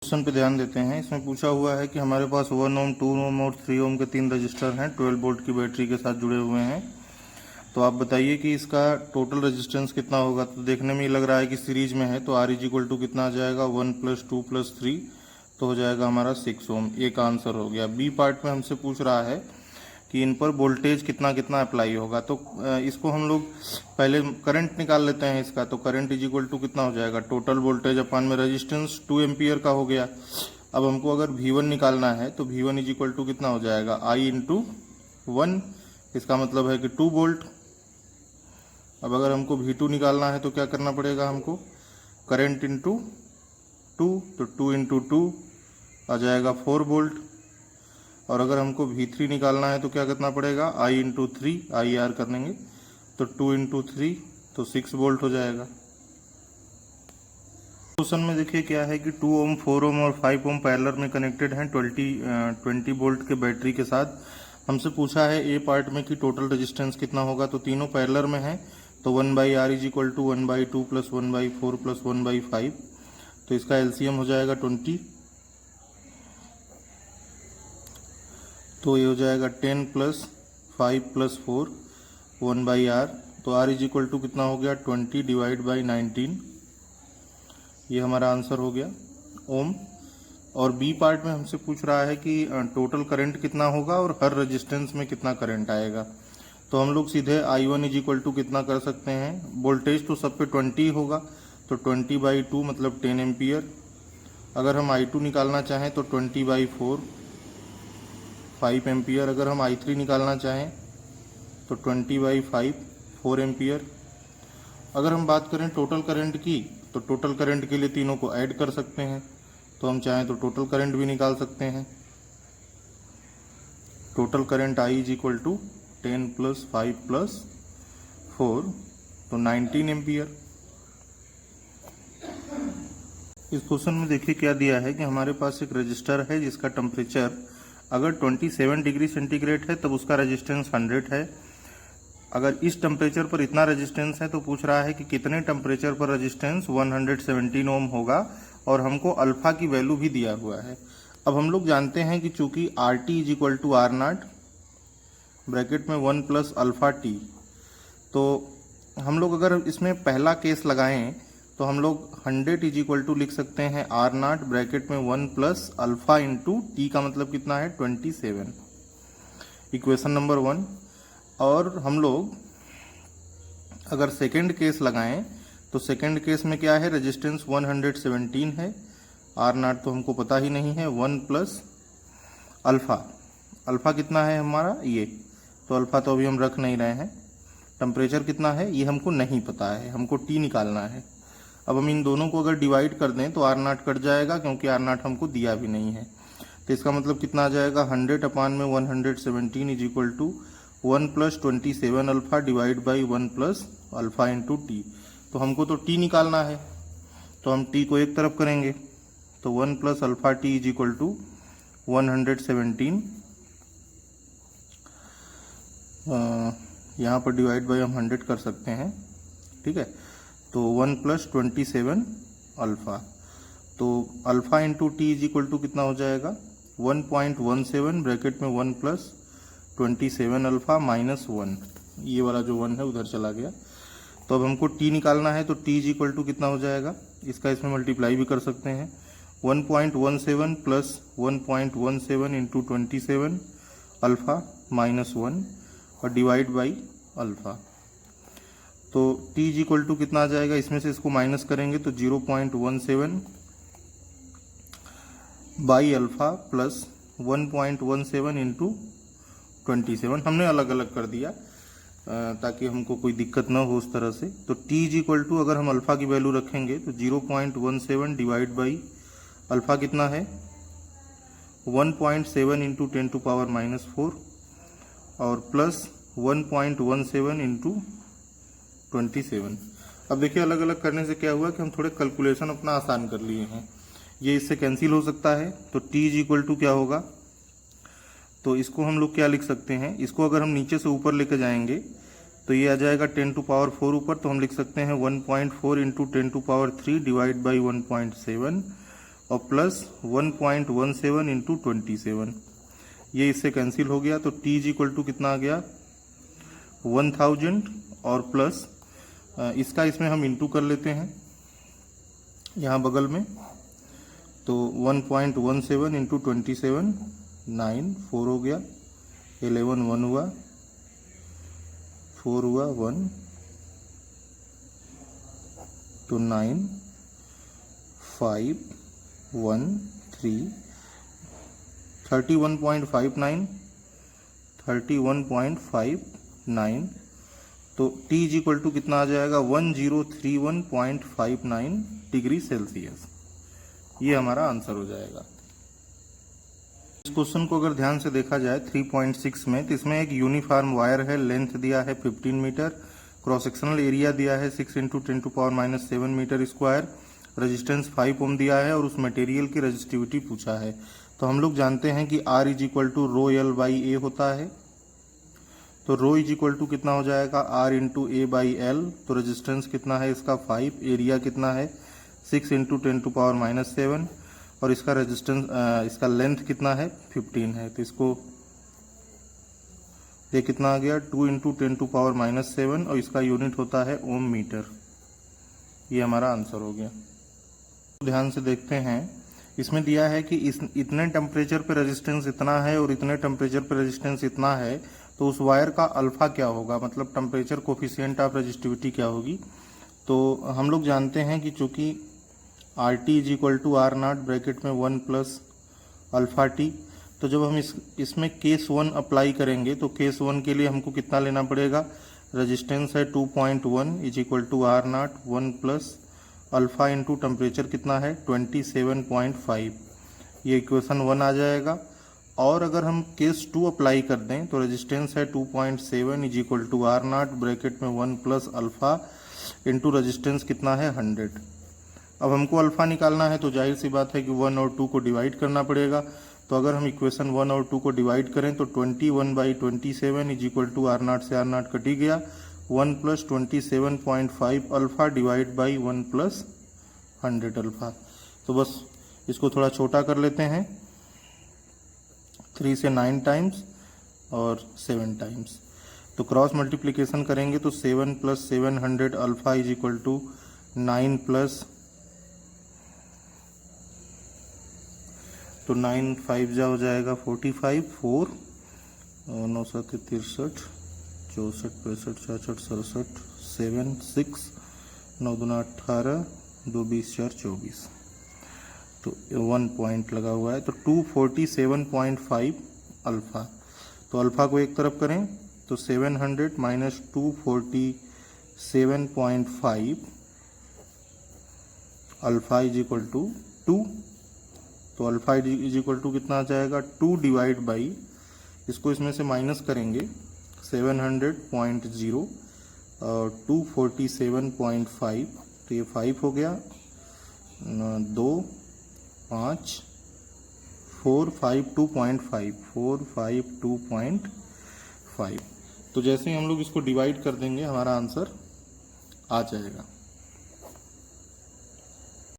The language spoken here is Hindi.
क्वेश्चन पे ध्यान देते हैं। इसमें पूछा हुआ है कि हमारे पास 1 ओम 2 ओम और 3 ओम के 3 रजिस्टर हैं 12 वोल्ट की बैटरी के साथ जुड़े हुए हैं। तो आप बताइए कि इसका टोटल रेजिस्टेंस कितना होगा। तो देखने में ही लग रहा है कि सीरीज में है, तो R इज इक्वल टू कितना आ जाएगा 1 + 2 + 3, तो हो जाएगा हमारा 6 ओम। एक आंसर हो गया। बी पार्ट में हमसे पूछ रहा है कि इन पर वोल्टेज कितना कितना अप्लाई होगा। तो इसको हम लोग पहले करंट निकाल लेते हैं इसका। तो करंट इज इक्वल टू कितना हो जाएगा, टोटल वोल्टेज अपान में रेजिस्टेंस 2 एम्पियर का हो गया। अब हमको अगर V1 निकालना है तो V1 इज इक्वल टू कितना हो जाएगा, I इंटू 1, इसका मतलब है कि 2 वोल्ट। अब अगर हमको V2 निकालना है तो क्या करना पड़ेगा हमको, करंट इंटू 2, तो 2 इंटू 2 आ जाएगा 4 वोल्ट। और अगर हमको V3 निकालना है तो क्या करना पड़ेगा, I इंटू 3, IR कर लेंगे, तो 2 इंटू 3 तो 6 वोल्ट हो जाएगा। क्वेश्चन में देखिए क्या है कि 2 ओम 4 ओम और 5 ओम पैरेलल में कनेक्टेड हैं 20 वोल्ट के बैटरी के साथ। हमसे पूछा है ए पार्ट में कि टोटल रेजिस्टेंस कितना होगा। तो तीनों पैरेलल में है, तो 1/R इज इक्वल टू 1/2 + 1/4 + 1/5, तो इसका एलसीएम हो जाएगा 20, तो ये हो जाएगा 10 + 5 + 4 1/R, तो R इज इक्वल टू कितना हो गया 20 / 19, ये हमारा आंसर हो गया ओम। और बी पार्ट में हमसे पूछ रहा है कि टोटल करंट कितना होगा और हर रेजिस्टेंस में कितना करंट आएगा। तो हम लोग सीधे I1 इज इक्वल टू कितना कर सकते हैं, वोल्टेज तो सब पे 20 होगा, तो 20/2 मतलब 10 एम्पियर। अगर हम I2 निकालना चाहें तो 20/4 5 एम्पियर। अगर हम I3 निकालना चाहें तो 20/5 4 एम्पियर। अगर हम बात करें टोटल करंट की, तो टोटल करंट के लिए तीनों को ऐड कर सकते हैं, तो हम चाहें तो टोटल करंट भी निकाल सकते हैं। Total current I is equal to 10 + 5 + 4, तो 19 एम्पियर। इस क्वेश्चन में देखिए क्या दिया है कि हमारे पास एक रजिस्टर है जिसका टेम्परेचर अगर 27 डिग्री सेंटीग्रेड है तब उसका रेजिस्टेंस 100 है। अगर इस टेम्परेचर पर इतना रेजिस्टेंस है तो पूछ रहा है कि कितने टेम्परेचर पर रेजिस्टेंस 117 ओम होगा, और हमको अल्फा की वैल्यू भी दिया हुआ है। अब हम लोग जानते हैं कि चूंकि RT is equal to R0 bracket में 1 + अल्फा टी, तो हम लोग अगर इसमें पहला केस लगाएं तो हम लोग 100 इज इक्वल टू लिख सकते हैं R0 ब्रैकेट में 1 + अल्फा इंटू टी का मतलब कितना है 27, इक्वेशन नंबर 1। और हम लोग अगर सेकेंड केस लगाएं तो सेकेंड केस में क्या है, रेजिस्टेंस 117 है, R0 तो हमको पता ही नहीं है, 1 + अल्फा। अल्फा कितना है हमारा ये, तो अल्फा तो अभी हम रख नहीं रहे हैं। टेम्परेचर कितना है ये हमको नहीं पता है, हमको टी निकालना है। अब हम इन दोनों को अगर डिवाइड कर दें तो R0 कट जाएगा, क्योंकि R0 हमको दिया भी नहीं है। तो इसका मतलब कितना आ जाएगा, 100 अपान में 117 is equal to 1 + 27 alpha divide by 1 + alpha into T. तो हमको तो टी निकालना है, तो हम टी को एक तरफ करेंगे, तो 1 + alpha T is equal to 117, यहाँ पर डिवाइड बाई हम 100 कर सकते हैं, ठीक है। तो 1 + 27 अल्फा, तो alpha into T is equal to कितना हो जाएगा 1.17 ब्रैकेट में 1 + 27 अल्फा -1, ये वाला जो 1 है उधर चला गया। तो अब हमको t निकालना है, तो t इज इक्वल टू कितना हो जाएगा, इसका इसमें मल्टीप्लाई भी कर सकते हैं, 1.17 + 1.17 इंटू 27 अल्फा -1 और डिवाइड बाई अल्फा। तो t इज इक्वल टू कितना आ जाएगा, इसमें से इसको माइनस करेंगे तो 0.17 बाई अल्फा प्लस 1.17 इंटू 27, हमने अलग अलग कर दिया ताकि हमको कोई दिक्कत ना हो उस तरह से। तो t इज इक्वल टू अगर हम अल्फा की वैल्यू रखेंगे तो 0.17 डिवाइड बाई अल्फा कितना है 1.7 इंटू 10⁻⁻⁴ और प्लस 1.17 इंटू 27। अब देखिए अलग अलग करने से क्या हुआ कि हम थोड़े कैलकुलेशन अपना आसान कर लिए हैं, ये इससे कैंसिल हो सकता है। तो t इज इक्वल टू क्या होगा, तो इसको हम लोग क्या लिख सकते हैं, इसको अगर हम नीचे से ऊपर लेके जाएंगे तो ये आ जाएगा 10⁴ ऊपर, तो हम लिख सकते हैं 1.4 इंटू 10⁻³ डिवाइड बाई 1.7 और प्लस 1.17 इंटू 27, ये इससे कैंसिल हो गया। तो t इज इक्वल टू कितना आ गया 1000 और प्लस इसका इसमें हम इंटू कर लेते हैं यहाँ बगल में, तो 1.17 इंटू 27 9 4 हो गया, 11 1 हुआ, 4 हुआ 1, तो 9 5 1 3 31.59 31.59, तो T इज इक्वल टू कितना आ जाएगा 1031.59 डिग्री सेल्सियस। ये हमारा आंसर हो जाएगा। इस क्वेश्चन को अगर ध्यान से देखा जाए 3.6 में, तो इसमें एक यूनिफॉर्म वायर है, लेंथ दिया है 15 मीटर, क्रॉस सेक्शनल एरिया दिया है 6 इंटू 10⁻⁻7 मीटर स्क्वायर, रेजिस्टेंस 5 ओम दिया है और उस मटेरियल की रेजिस्टिविटी पूछा है। तो हम लोग जानते हैं कि R is equal to rho L by A होता है, तो रो इज इक्वल टू कितना हो जाएगा R into A by L, तो रेजिस्टेंस कितना है इसका 5, एरिया कितना है 6 इंटू 10⁻⁻7 और इसका रेजिस्टेंस इसका लेंथ कितना है 15 है, तो इसको ये कितना आ गया 2 इंटू 10⁻⁻7 और इसका यूनिट होता है ओम मीटर। ये हमारा आंसर हो गया। ध्यान से देखते हैं, इसमें दिया है कि इतने टेम्परेचर पे रेजिस्टेंस इतना है और इतने टेम्परेचर पे रेजिस्टेंस इतना है, तो उस वायर का अल्फा क्या होगा, मतलब टेम्परेचर कोफिशिएंट ऑफ रेजिस्टिविटी क्या होगी। तो हम लोग जानते हैं कि चूंकि R T is equal to R naught bracket में 1 प्लस अल्फा टी, तो जब हम इसमें केस 1 अप्लाई करेंगे तो केस 1 के लिए हमको कितना लेना पड़ेगा, रेजिस्टेंस है 2.1 is equal to R naught 1 plus alpha into temperature कितना है 27.5, ये इक्वेशन 1 आ जाएगा। और अगर हम केस 2 अप्लाई कर दें तो रेजिस्टेंस है 2.7 is equal to R naught bracket में 1 प्लस अल्फा इंटू रेजिस्टेंस कितना है 100। अब हमको अल्फा निकालना है तो जाहिर सी बात है कि 1 और 2 को डिवाइड करना पड़ेगा। तो अगर हम इक्वेशन 1 और 2 को डिवाइड करें तो 21/27 is equal to R naught से आर नॉट कटी गया, 1 plus 27.5 alpha divide by 1 plus 100 alpha. तो बस इसको थोड़ा छोटा कर लेते हैं, 3 से 9 टाइम्स और 7 टाइम्स, तो क्रॉस मल्टीप्लिकेशन करेंगे तो 7 plus 700 alpha is equal to 9 plus, तो 9 5 जा हो जाएगा 45, 4 9 7 63 64 65 66 67 7 6 9 2 18 2 20 4 24, तो 1 पॉइंट लगा हुआ है, तो 247.5 अल्फा। तो अल्फा को एक तरफ करें तो 700 minus 247.5 alpha is equal to 2, तो अल्फा इज इक्वल टू कितना आ जाएगा 2 डिवाइड बाई, इसको इसमें से माइनस करेंगे 700.0 और 247.5, तो ये 5 हो गया, 2 5 452.5 452.5। तो जैसे ही हम लोग इसको डिवाइड कर देंगे हमारा आंसर आ जाएगा।